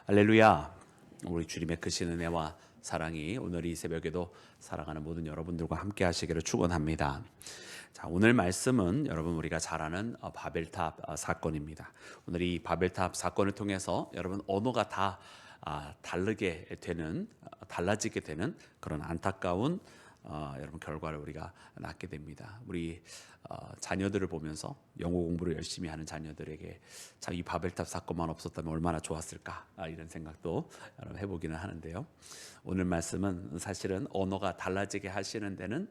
할렐루야. 우리 주님의 크신 은혜와 사랑이 오늘 이 새벽에도 사랑하는 모든 여러분들과 함께 하시기를 축원합니다. 자, 오늘 말씀은 여러분 우리가 잘 아는 바벨탑 사건입니다. 오늘 이 바벨탑 사건을 통해서 여러분 언어가 다 달라지게 되는 그런 안타까운 여러분 결과를 우리가 낳게 됩니다. 우리 자녀들을 보면서 영어 공부를 열심히 하는 자녀들에게 참 이 바벨탑 사건만 없었다면 얼마나 좋았을까 이런 생각도 여러분 해보기는 하는데요. 오늘 말씀은 사실은 언어가 달라지게 하시는 데는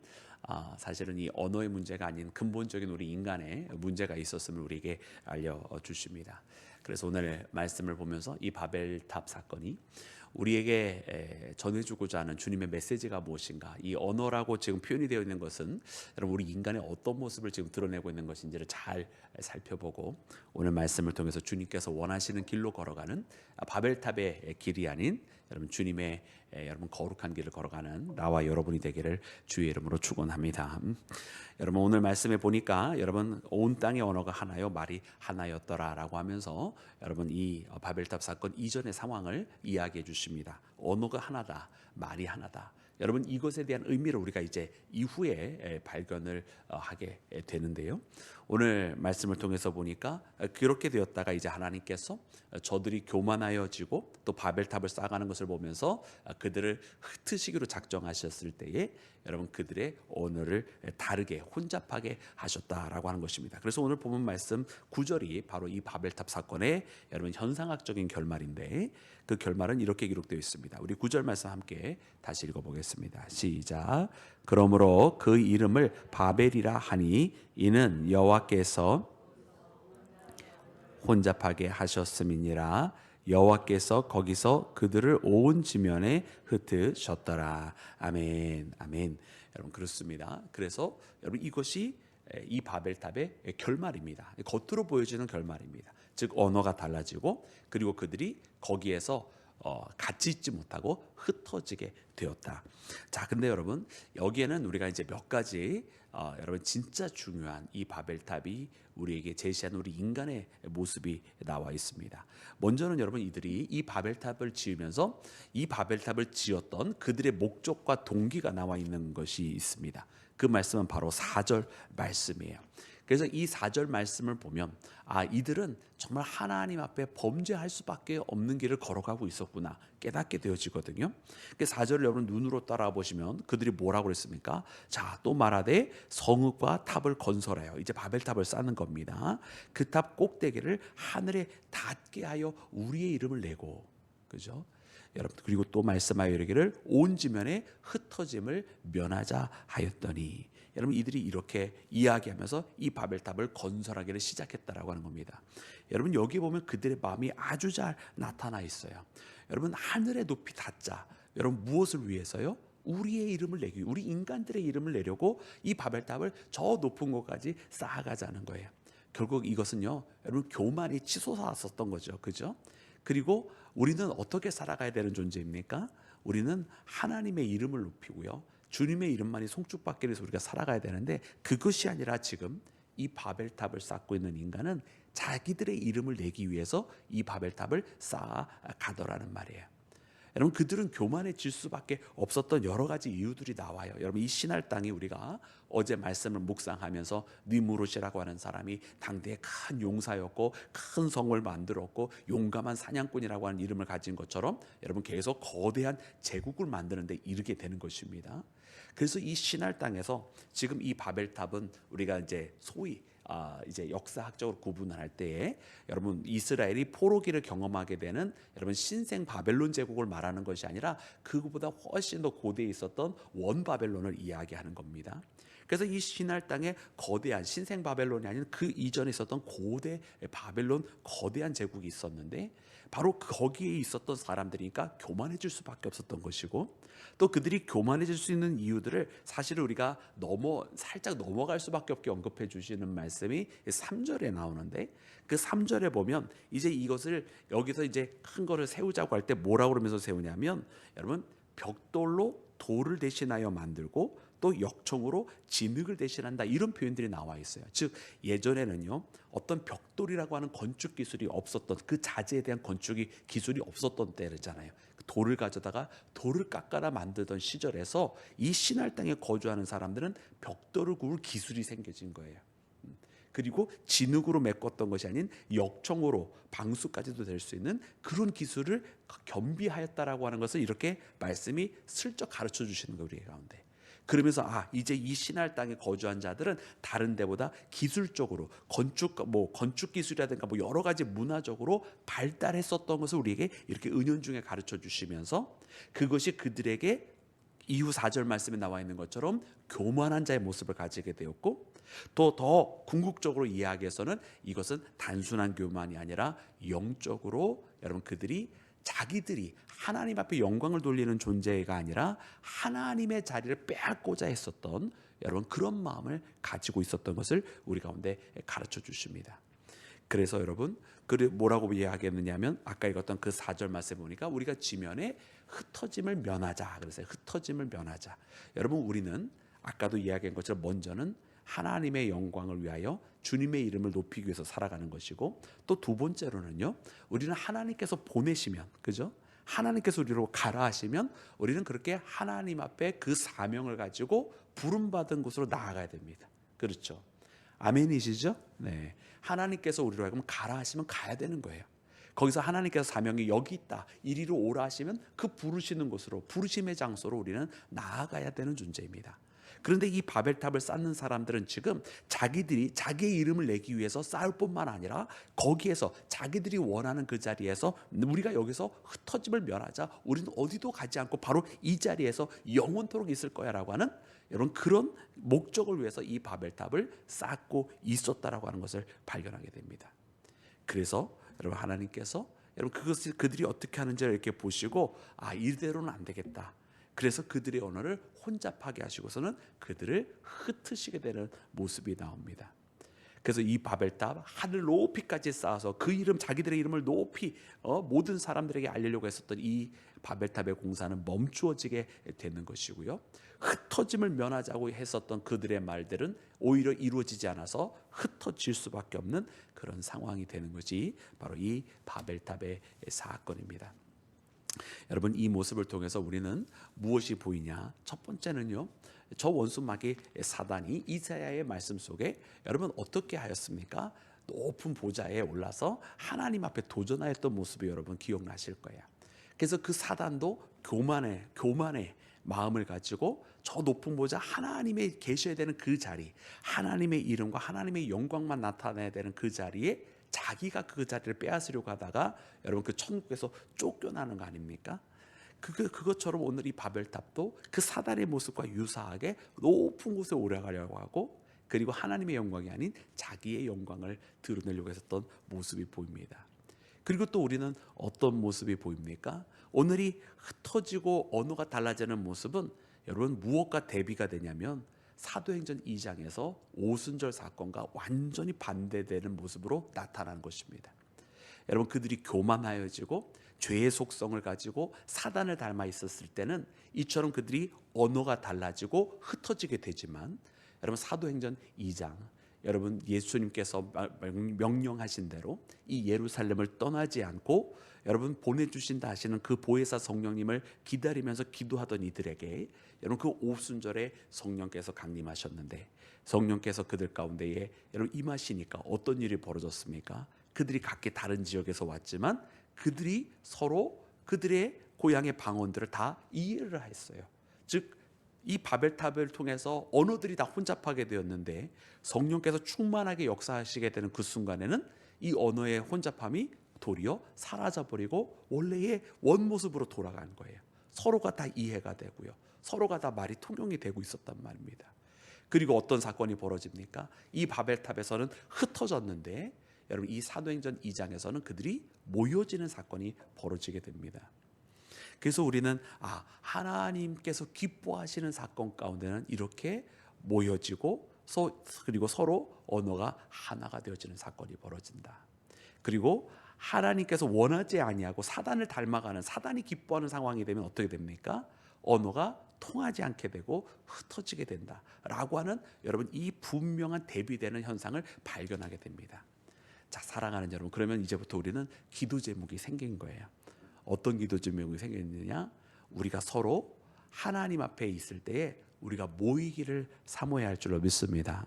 사실은 이 언어의 문제가 아닌 근본적인 우리 인간의 문제가 있었음을 우리에게 알려주십니다. 그래서 오늘 말씀을 보면서 이 바벨탑 사건이 우리에게 전해주고자 하는 주님의 메시지가 무엇인가, 이 언어라고 지금 표현이 되어 있는 것은 여러분 우리 인간의 어떤 모습을 지금 드러내고 있는 것인지를 잘 살펴보고 오늘 말씀을 통해서 주님께서 원하시는 길로 걸어가는 바벨탑의 길이 아닌 여러분 주님의 여러분 거룩한 길을 걸어가는 나와 여러분이 되기를 주의 이름으로 축원합니다. 여러분 오늘 말씀에 보니까 여러분 온 땅의 언어가 하나요 말이 하나였더라라고 하면서 여러분 이 바벨탑 사건 이전의 상황을 이야기해 주십니다. 언어가 하나다, 말이 하나다. 여러분 이것에 대한 의미를 우리가 이제 이후에 발견을 하게 되는데요. 오늘 말씀을 통해서 보니까 그렇게 되었다가 이제 하나님께서 저들이 교만하여지고 또 바벨탑을 쌓아가는 것을 보면서 그들을 흩으시기로 작정하셨을 때에 여러분 그들의 언어를 다르게 혼잡하게 하셨다라고 하는 것입니다. 그래서 오늘 본문 말씀 9절이 바로 이 바벨탑 사건의 여러분 현상학적인 결말인데 그 결말은 이렇게 기록되어 있습니다. 우리 9절 말씀 함께 다시 읽어보겠습니다. 시작. 그러므로 그 이름을 바벨이라 하니 이는 여호와께서 혼잡하게 하셨음이니라. 여호와께서 거기서 그들을 온 지면에 흩으셨더라. 아멘. 아멘. 여러분 그렇습니다. 그래서 여러분 이것이 이 바벨탑의 결말입니다. 겉으로 보여지는 결말입니다. 즉 언어가 달라지고 그리고 그들이 거기에서 같이 있지 못하고 흩어지게 되었다. 자, 근데 여러분 여기에는 우리가 이제 몇 가지 여러분 진짜 중요한 이 바벨탑이 우리에게 제시하는 우리 인간의 모습이 나와 있습니다. 먼저는 여러분 이들이 이 바벨탑을 지으면서 이 바벨탑을 지었던 그들의 목적과 동기가 나와 있는 것이 있습니다. 그 말씀은 바로 4절 말씀이에요. 그래서 이 4절 말씀을 보면 이들은 정말 하나님 앞에 범죄할 수밖에 없는 길을 걸어가고 있었구나 깨닫게 되어지거든요. 그 4절을 여러분 눈으로 따라 보시면 그들이 뭐라고 그랬습니까? 자, 또 말하되 성읍과 탑을 건설하여 이제 바벨탑을 쌓는 겁니다. 그 탑 꼭대기를 하늘에 닿게 하여 우리의 이름을 내고, 그죠? 여러분 그리고 또 말씀하여 이르기를 온 지면에 흩어짐을 면하자 하였더니, 여러분 이들이 이렇게 이야기하면서 이 바벨탑을 건설하기를 시작했다라고 하는 겁니다. 여러분 여기 보면 그들의 마음이 아주 잘 나타나 있어요. 여러분 하늘의 높이 닿자. 여러분 무엇을 위해서요? 우리의 이름을 내기, 우리 인간들의 이름을 내려고 이 바벨탑을 저 높은 곳까지 쌓아가자는 거예요. 결국 이것은요, 여러분 교만이 치솟았었던 거죠, 그죠? 그리고 우리는 어떻게 살아가야 되는 존재입니까? 우리는 하나님의 이름을 높이고요, 주님의 이름만이 송축받기 위해서 우리가 살아가야 되는데 그것이 아니라 지금 이 바벨탑을 쌓고 있는 인간은 자기들의 이름을 내기 위해서 이 바벨탑을 쌓아가더라는 말이에요. 여러분 그들은 교만해질 수밖에 없었던 여러 가지 이유들이 나와요. 여러분 이 시날 땅이 우리가 어제 말씀을 묵상하면서 니무롯이라고 하는 사람이 당대의 큰 용사였고 큰 성을 만들었고 용감한 사냥꾼이라고 하는 이름을 가진 것처럼 여러분 계속 거대한 제국을 만드는 데 이르게 되는 것입니다. 그래서 이 시날 땅에서 지금 이 바벨탑은 우리가 이제 소위 이제 역사학적으로 구분을 할 때에 여러분 이스라엘이 포로기를 경험하게 되는 여러분 신생 바벨론 제국을 말하는 것이 아니라 그것보다 훨씬 더 고대에 있었던 원 바벨론을 이야기하는 겁니다. 그래서 이 시날 땅에 거대한 신생 바벨론이 아닌 그 이전에 있었던 고대 바벨론 거대한 제국이 있었는데 바로 거기에 있었던 사람들이니까 교만해질 수밖에 없었던 것이고, 또 그들이 교만해질 수 있는 이유들을 사실 우리가 살짝 넘어갈 수밖에 없게 언급해 주시는 말씀이 3절에 나오는데, 그 3절에 보면 이제 이것을 여기서 이제 큰 거를 세우자고 할 때 뭐라고 그러면서 세우냐면, 여러분 벽돌로 돌을 대신하여 만들고 또 역청으로 진흙을 대신한다, 이런 표현들이 나와 있어요. 즉 예전에는요, 어떤 벽돌이라고 하는 건축 기술이 없었던, 그 자재에 대한 건축이 기술이 없었던 때잖아요. 돌을 가져다가 돌을 깎아라 만들던 시절에서 이 신할 땅에 거주하는 사람들은 벽돌을 구울 기술이 생겨진 거예요. 그리고 진흙으로 메꿨던 것이 아닌 역청으로 방수까지도 될 수 있는 그런 기술을 겸비하였다라고 하는 것을 이렇게 말씀이 슬쩍 가르쳐 주시는 거예요, 우리 가운데. 그러면서 이제 이 신할 땅에 거주한 자들은 다른 데보다 기술적으로 건축 기술이라든가 여러 가지 문화적으로 발달했었던 것을 우리에게 이렇게 은연중에 가르쳐 주시면서, 그것이 그들에게 이후 4절 말씀에 나와 있는 것처럼 교만한 자의 모습을 가지게 되었고, 또 더 궁극적으로 이야기해서는 이것은 단순한 교만이 아니라 영적으로, 여러분, 그들이 자기들이 하나님 앞에 영광을 돌리는 존재가 아니라 하나님의 자리를 빼앗고자 했었던, 여러분, 그런 마음을 가지고 있었던 것을 우리 가운데 가르쳐 주십니다. 그래서 여러분, 뭐라고 이야기했느냐면, 아까 읽었던 그 4절 말씀에 보니까 우리가 지면에 흩어짐을 면하자 그랬어요. 흩어짐을 면하자. 여러분, 우리는 아까도 이야기한 것처럼 먼저는 하나님의 영광을 위하여 주님의 이름을 높이기 위해서 살아가는 것이고, 또 두 번째로는요, 우리는 하나님께서 보내시면, 그죠? 하나님께서 우리로 가라 하시면 우리는 그렇게 하나님 앞에 그 사명을 가지고 부름받은 곳으로 나아가야 됩니다. 그렇죠? 아멘이시죠? 네. 하나님께서 우리로 하여금 가라 하시면 가야 되는 거예요. 거기서 하나님께서 사명이 여기 있다, 이리로 오라 하시면 그 부르시는 곳으로, 부르심의 장소로 우리는 나아가야 되는 존재입니다. 그런데 이 바벨탑을 쌓는 사람들은 지금 자기들이 자기의 이름을 내기 위해서 쌓을 뿐만 아니라 거기에서 자기들이 원하는 그 자리에서 우리가 여기서 흩어짐을 면하자, 우리는 어디도 가지 않고 바로 이 자리에서 영원토록 있을 거야 라고 하는, 여러분, 그런 목적을 위해서 이 바벨탑을 쌓고 있었다라고 하는 것을 발견하게 됩니다. 그래서 여러분, 하나님께서 여러분 그들이 어떻게 하는지를 이렇게 보시고, 이대로는 안 되겠다. 그래서 그들의 언어를 혼잡하게 하시고서는 그들을 흩으시게 되는 모습이 나옵니다. 그래서 이 바벨탑 하늘 높이까지 쌓아서 그 이름, 자기들의 이름을 높이 모든 사람들에게 알리려고 했었던 이 바벨탑의 공사는 멈추어지게 되는 것이고요. 흩어짐을 면하자고 했었던 그들의 말들은 오히려 이루어지지 않아서 흩어질 수밖에 없는 그런 상황이 되는 것이 바로 이 바벨탑의 사건입니다. 여러분, 이 모습을 통해서 우리는 무엇이 보이냐? 첫 번째는요, 저 원수마귀 사단이 이사야의 말씀 속에 여러분 어떻게 하였습니까? 높은 보좌에 올라서 하나님 앞에 도전하였던 모습이 여러분 기억나실 거예요. 그래서 그 사단도 교만의 마음을 가지고 저 높은 보좌, 하나님의 계셔야 되는 그 자리, 하나님의 이름과 하나님의 영광만 나타나야 되는 그 자리에 자기가 그 자리를 빼앗으려고 하다가 여러분 그 천국에서 쫓겨나는 거 아닙니까? 그것처럼 오늘 이 바벨탑도 그 사단의 모습과 유사하게 높은 곳에 올라가려고 하고, 그리고 하나님의 영광이 아닌 자기의 영광을 드러내려고 했었던 모습이 보입니다. 그리고 또 우리는 어떤 모습이 보입니까? 오늘이 흩어지고 언어가 달라지는 모습은 여러분 무엇과 대비가 되냐면 사도행전 2장에서 오순절 사건과 완전히 반대되는 모습으로 나타나는 것입니다. 여러분, 그들이 교만하여지고 죄의 속성을 가지고 사단을 닮아 있었을 때는 이처럼 그들이 언어가 달라지고 흩어지게 되지만, 여러분 사도행전 2장, 여러분 예수님께서 명령하신 대로 이 예루살렘을 떠나지 않고 여러분 보내주신다 하시는 그 보혜사 성령님을 기다리면서 기도하던 이들에게 여러분 그 오순절에 성령께서 강림하셨는데, 성령께서 그들 가운데에 여러분 임하시니까 어떤 일이 벌어졌습니까? 그들이 각기 다른 지역에서 왔지만 그들이 서로 그들의 고향의 방언들을 다 이해를 했어요. 즉 이 바벨탑을 통해서 언어들이 다 혼잡하게 되었는데 성령께서 충만하게 역사하시게 되는 그 순간에는 이 언어의 혼잡함이 도리어 사라져버리고 원래의 원모습으로 돌아가는 거예요. 서로가 다 이해가 되고요, 서로가 다 말이 통용이 되고 있었단 말입니다. 그리고 어떤 사건이 벌어집니까? 이 바벨탑에서는 흩어졌는데 여러분 이 사도행전 2장에서는 그들이 모여지는 사건이 벌어지게 됩니다. 그래서 우리는 하나님께서 기뻐하시는 사건 가운데는 이렇게 모여지고 그리고 서로 언어가 하나가 되어지는 사건이 벌어진다. 그리고 하나님께서 원하지 아니하고 사단을 닮아가는, 사단이 기뻐하는 상황이 되면 어떻게 됩니까? 언어가 통하지 않게 되고 흩어지게 된다라고 하는 여러분 이 분명한 대비되는 현상을 발견하게 됩니다. 자, 사랑하는 여러분, 그러면 이제부터 우리는 기도 제목이 생긴 거예요. 어떤 기도 제목이 생겼느냐? 우리가 서로 하나님 앞에 있을 때에 우리가 모이기를 사모해야 할 줄로 믿습니다.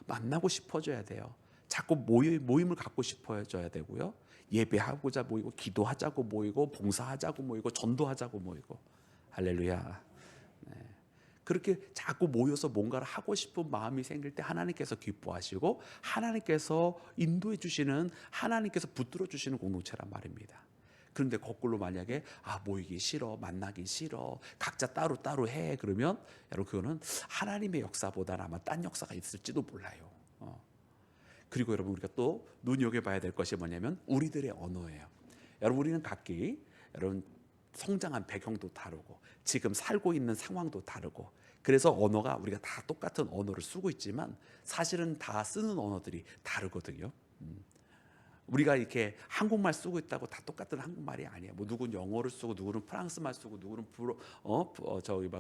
만나고 싶어져야 돼요. 자꾸 모임을 갖고 싶어져야 되고요. 예배하고자 모이고, 기도하자고 모이고, 봉사하자고 모이고, 전도하자고 모이고. 할렐루야. 네. 그렇게 자꾸 모여서 뭔가를 하고 싶은 마음이 생길 때 하나님께서 기뻐하시고 하나님께서 인도해 주시는, 하나님께서 붙들어 주시는 공동체란 말입니다. 그런데 거꾸로 만약에 모이기 싫어, 만나기 싫어, 각자 따로 해, 그러면 여러분 그거는 하나님의 역사보다는 아마 딴 역사가 있을지도 몰라요. 그리고 여러분 우리가 또 눈여겨봐야 될 것이 뭐냐면 우리들의 언어예요. 여러분 우리는 각기 여러분 성장한 배경도 다르고 지금 살고 있는 상황도 다르고, 그래서 언어가 우리가 다 똑같은 언어를 쓰고 있지만 사실은 다 쓰는 언어들이 다르거든요. 우리가 이렇게 한국말 쓰고 있다고 다 똑같은 한국말이 아니에요. 뭐 누구는 영어를 쓰고 누구는 프랑스말 쓰고 누구는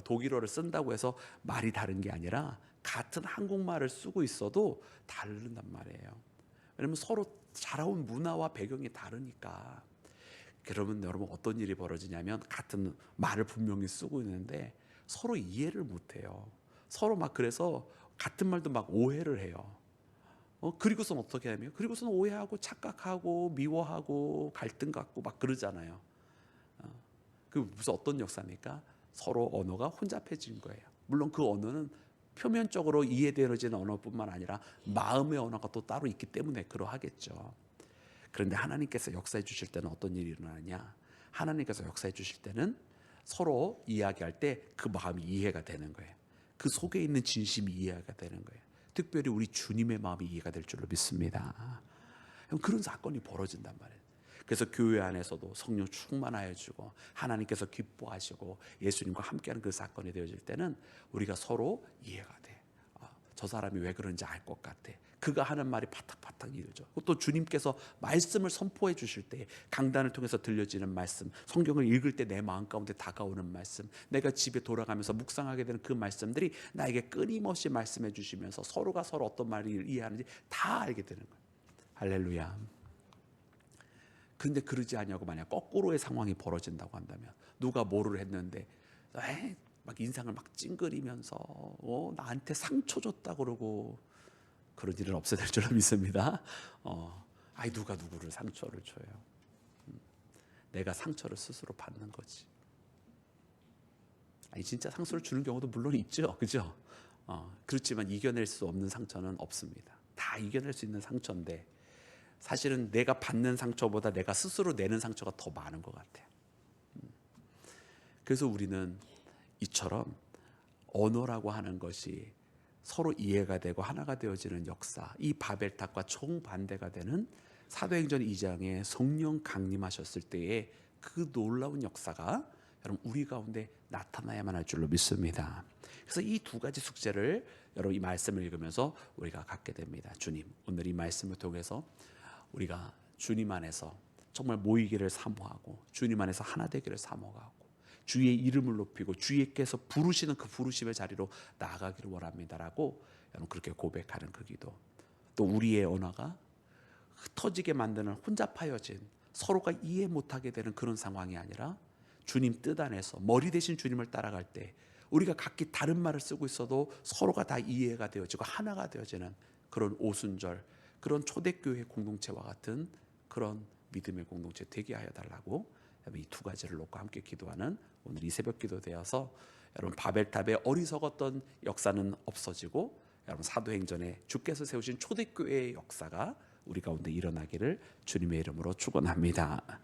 독일어를 쓴다고 해서 말이 다른 게 아니라 같은 한국말을 쓰고 있어도 다른단 말이에요. 왜냐면 서로 자라온 문화와 배경이 다르니까. 그러면 여러분 어떤 일이 벌어지냐면 같은 말을 분명히 쓰고 있는데 서로 이해를 못해요. 서로 그래서 같은 말도 오해를 해요. 그리고선 어떻게 하면, 그리고선 오해하고 착각하고 미워하고 갈등 갖고 그러잖아요. 그 무슨 어떤 역사입니까? 서로 언어가 혼잡해진 거예요. 물론 그 언어는 표면적으로 이해되어지는 언어뿐만 아니라 마음의 언어가 또 따로 있기 때문에 그러하겠죠. 그런데 하나님께서 역사해 주실 때는 어떤 일이 일어나냐? 하나님께서 역사해 주실 때는 서로 이야기할 때 그 마음이 이해가 되는 거예요. 그 속에 있는 진심이 이해가 되는 거예요. 특별히 우리 주님의 마음이 이해가 될 줄로 믿습니다. 그런 사건이 벌어진단 말이에요. 그래서 교회 안에서도 성령 충만하여 주고 하나님께서 기뻐하시고 예수님과 함께하는 그 사건이 되어질 때는 우리가 서로 이해가 돼. 저 사람이 왜 그런지 알 것 같아. 그가 하는 말이 파닥파닥 이르죠. 또 주님께서 말씀을 선포해 주실 때 강단을 통해서 들려지는 말씀, 성경을 읽을 때 내 마음 가운데 다가오는 말씀, 내가 집에 돌아가면서 묵상하게 되는 그 말씀들이 나에게 끊임없이 말씀해 주시면서 서로가 서로 어떤 말을 이해하는지 다 알게 되는 거예요. 할렐루야. 그런데 그러지 않냐고 만약 거꾸로의 상황이 벌어진다고 한다면, 누가 뭐를 했는데 인상을 찡그리면서 나한테 상처 줬다 그러고, 그런 일은 없어야 될 줄로 믿습니다. 누가 누구를 상처를 줘요. 내가 상처를 스스로 받는 거지. 진짜 상처를 주는 경우도 물론 있죠, 그죠? 그렇지만 이겨낼 수 없는 상처는 없습니다. 다 이겨낼 수 있는 상처인데 사실은 내가 받는 상처보다 내가 스스로 내는 상처가 더 많은 것 같아요. 그래서 우리는 이처럼 언어라고 하는 것이 서로 이해가 되고 하나가 되어지는 역사, 이 바벨탑과 정반대가 되는 사도행전 2장에 성령 강림하셨을 때의 그 놀라운 역사가 여러분 우리 가운데 나타나야만 할 줄로 믿습니다. 그래서 이 두 가지 숙제를 여러분 이 말씀을 읽으면서 우리가 갖게 됩니다. 주님, 오늘 이 말씀을 통해서 우리가 주님 안에서 정말 모이기를 사모하고 주님 안에서 하나 되기를 사모하고 주의 이름을 높이고 주께서 부르시는 그 부르심의 자리로 나아가기를 원합니다라고 여러분 그렇게 고백하는 그 기도. 또 우리의 언어가 흩어지게 만드는 혼잡하여진 서로가 이해 못하게 되는 그런 상황이 아니라 주님 뜻 안에서 머리 대신 주님을 따라갈 때 우리가 각기 다른 말을 쓰고 있어도 서로가 다 이해가 되어지고 하나가 되어지는 그런 오순절, 그런 초대교회 공동체와 같은 그런 믿음의 공동체 되게 하여 달라고 이 두 가지를 놓고 함께 기도하는 오늘 이 새벽 기도 되어서 여러분 바벨탑의 어리석었던 역사는 없어지고 여러분 사도행전에 주께서 세우신 초대교회의 역사가 우리 가운데 일어나기를 주님의 이름으로 축원합니다.